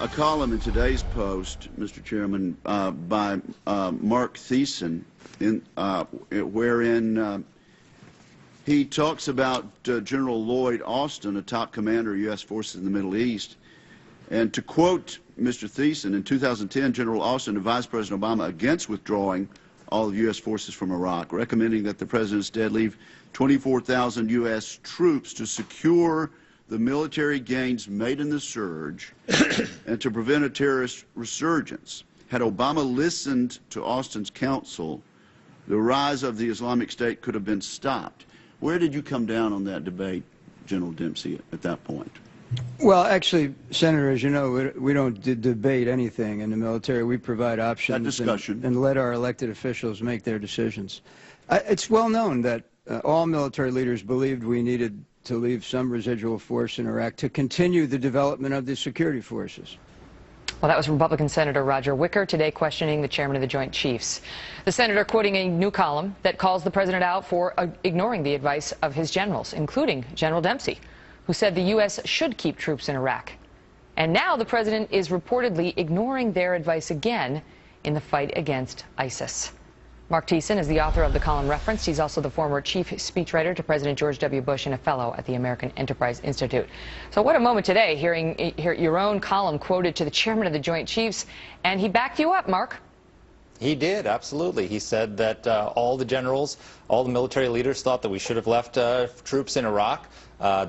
a column in today's Post, Mr. Chairman, by Mark Thiessen, wherein he talks about General Lloyd Austin, a top commander of U.S. forces in the Middle East. And to quote Mr. Thiessen, in 2010, General Austin advised President Obama against withdrawing all of U.S. forces from Iraq, recommending that the President instead leave 24,000 U.S. troops to secure the military gains made in the surge and to prevent a terrorist resurgence. Had Obama listened to Austin's counsel, the rise of the Islamic State could have been stopped. Where did you come down on that debate, General Dempsey, at that point? Well, actually, Senator, as you know, we don't debate anything in the military. We provide options and let our elected officials make their decisions. It's well known that all military leaders believed we needed to leave some residual force in Iraq to continue the development of the security forces. Well, that was Republican Senator Roger Wicker today questioning the chairman of the Joint Chiefs. The senator quoting a new column that calls the president out for ignoring the advice of his generals, including General Dempsey, who said the U.S. should keep troops in Iraq. And now the president is reportedly ignoring their advice again in the fight against ISIS. Mark Thiessen is the author of the column referenced. He's also the former chief speechwriter to President George W. Bush and a fellow at the American Enterprise Institute. So what a moment today, hearing your own column quoted to the chairman of the Joint Chiefs, and he backed you up, Mark. He did, absolutely. He said that all the generals, all the military leaders thought that we should have left troops in Iraq.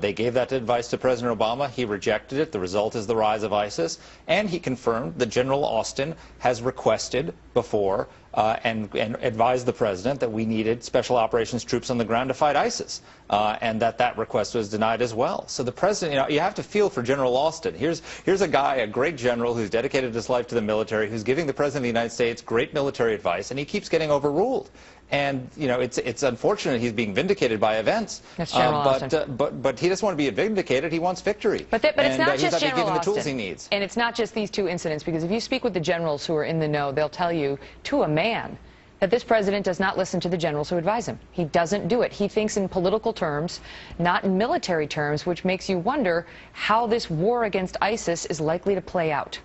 They gave that advice to President Obama. He rejected it. The result is the rise of ISIS. And he confirmed that General Austin has requested before and advised the president that we needed special operations troops on the ground to fight ISIS, and that request was denied as well. So the president, you have to feel for General Austin. Here's a guy, a great general who's dedicated his life to the military, who's giving the president of the United States great military advice, and he keeps getting overruled. And it's unfortunate he's being vindicated by events. That's General Austin. But he doesn't want to be vindicated. He wants victory. But it's not just General given the Austin. Tools he needs. And it's not just these two incidents, because if you speak with the generals who are in the know, they'll tell you to a man that this president does not listen to the generals who advise him. He doesn't do it. He thinks in political terms, not in military terms, which makes you wonder how this war against ISIS is likely to play out.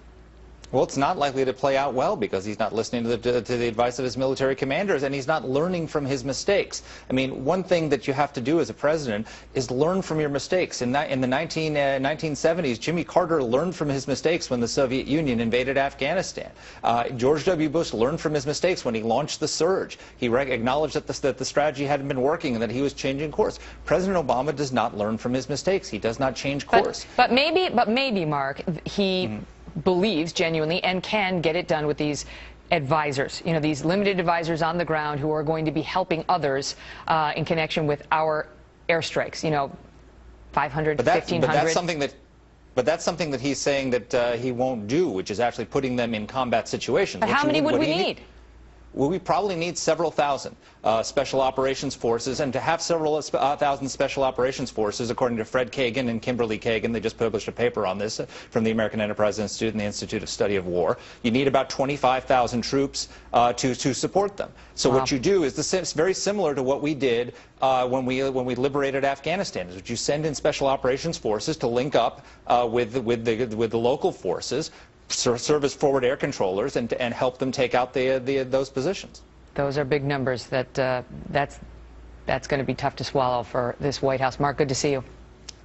Well, it's not likely to play out well because he's not listening to the advice of his military commanders, and he's not learning from his mistakes. I mean, one thing that you have to do as a president is learn from your mistakes. In the 1970s, Jimmy Carter learned from his mistakes when the Soviet Union invaded Afghanistan. George W. Bush learned from his mistakes when he launched the surge. He acknowledged that the strategy hadn't been working and that he was changing course. President Obama does not learn from his mistakes. He does not change course. But maybe, Mark, he believes genuinely and can get it done with these advisors, these limited advisors on the ground who are going to be helping others in connection with our airstrikes, 500, 1,500. But that's something that he's saying that he won't do, which is actually putting them in combat situations. But how many would we need? Well, we probably need several thousand special operations forces, and to have several thousand special operations forces, according to Fred Kagan and Kimberly Kagan, they just published a paper on this from the American Enterprise Institute and the Institute of Study of War, you need about 25,000 troops to support them. So what you do is very similar to what we did when we liberated Afghanistan, is that you send in special operations forces to link up with the local forces, serve as forward air controllers, and help them take out those positions. Those are big numbers. That's going to be tough to swallow for this White House. Mark, good to see you.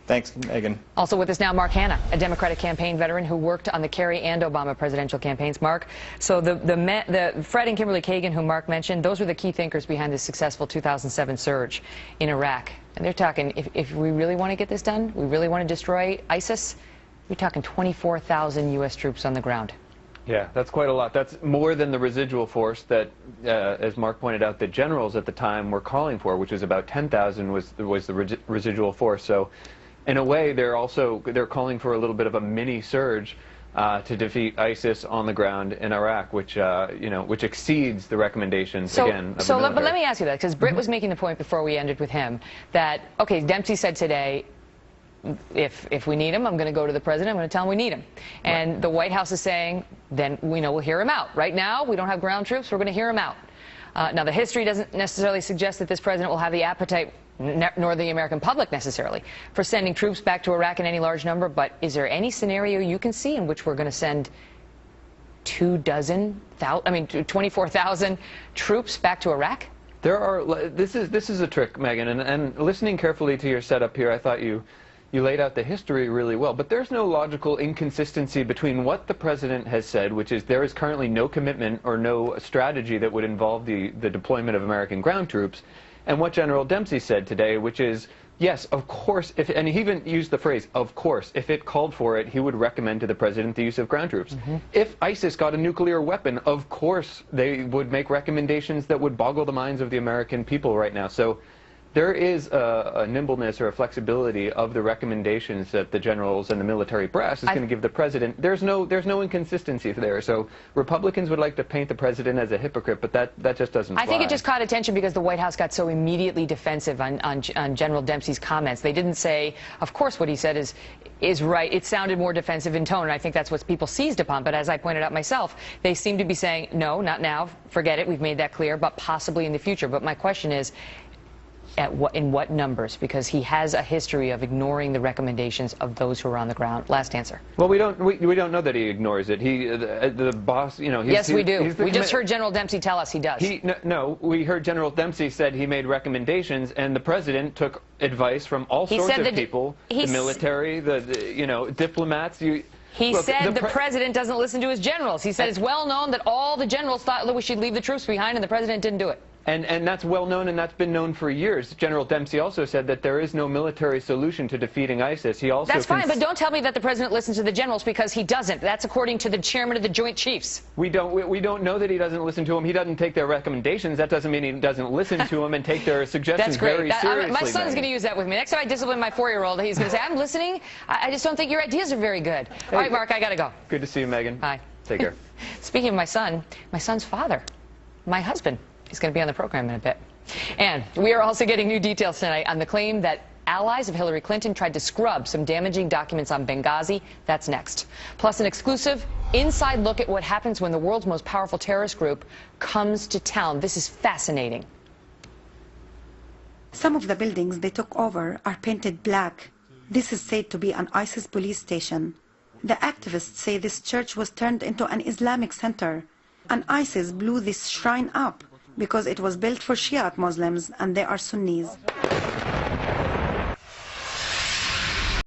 Thanks, Megan. Also with us now, Mark Hanna, a Democratic campaign veteran who worked on the Kerry and Obama presidential campaigns. Mark, so the Fred and Kimberly Kagan, whom Mark mentioned, those were the key thinkers behind the successful 2007 surge in Iraq. And they're talking, if we really want to get this done, we really want to destroy ISIS, we're talking 24,000 U.S. troops on the ground. Yeah, that's quite a lot. That's more than the residual force that, as Mark pointed out, the generals at the time were calling for, which was about 10,000 was the residual force. So, in a way, they're calling for a little bit of a mini surge to defeat ISIS on the ground in Iraq, which which exceeds the recommendations again of the military. But let me ask you that, because Britt was making the point before we ended with him that Dempsey said today, if we need him, I'm going to go to the president. I'm going to tell him we need him. And the White House is saying, then we'll hear him out. Right now, we don't have ground troops. We're going to hear him out. Now, the history doesn't necessarily suggest that this president will have the appetite, nor the American public necessarily, for sending troops back to Iraq in any large number, but is there any scenario you can see in which we're going to send 24,000 troops back to Iraq? There are. This is a trick, Megyn, and listening carefully to your setup here, I thought you laid out the history really well. But there's no logical inconsistency between what the president has said, which is there is currently no commitment or no strategy that would involve the deployment of American ground troops, and what General Dempsey said today, which is, yes, of course, and he even used the phrase, of course, if it called for it, he would recommend to the president the use of ground troops. If ISIS got a nuclear weapon, of course, they would make recommendations that would boggle the minds of the American people right now. So there is a nimbleness or a flexibility of the recommendations that the generals and the military brass is going to give the president. There's no inconsistency there. So Republicans would like to paint the president as a hypocrite, but that just doesn't fly. I think it just caught attention because the White House got so immediately defensive on General Dempsey's comments. They didn't say, of course, what he said is right. It sounded more defensive in tone, and I think that's what people seized upon. But as I pointed out myself, they seem to be saying, no, not now, forget it, we've made that clear, but possibly in the future. But my question is, in what numbers? Because he has a history of ignoring the recommendations of those who are on the ground. Last answer. Well, we don't know that he ignores it. The boss, you know. Yes, we do. We just heard General Dempsey tell us he does. No, we heard General Dempsey said he made recommendations, and the president took advice from all sorts of people, the military, the diplomats. He said the president doesn't listen to his generals. He said it's well known that all the generals thought that we should leave the troops behind, and the president didn't do it. And that's well known, and that's been known for years. General Dempsey also said that there is no military solution to defeating ISIS. He also That's fine, but don't tell me that the president listens to the generals, because he doesn't. That's according to the chairman of the Joint Chiefs. We don't know that he doesn't listen to them. He doesn't take their recommendations. That doesn't mean he doesn't listen to them and take their suggestions very seriously. My son's going to use that with me. Next time I discipline my 4-year-old, he's going to say, I'm listening. I just don't think your ideas are very good. All right, Mark, I got to go. Good to see you, Megyn. Bye. Take care. Speaking of my son's father, my husband, is going to be on the program in a bit. And we are also getting new details tonight on the claim that allies of Hillary Clinton tried to scrub some damaging documents on Benghazi. That's next. Plus an exclusive inside look at what happens when the world's most powerful terrorist group comes to town. This is fascinating. Some of the buildings they took over are painted black. This is said to be an ISIS police station. The activists say this church was turned into an Islamic center, and ISIS blew this shrine up because it was built for Shiite Muslims and they are Sunnis.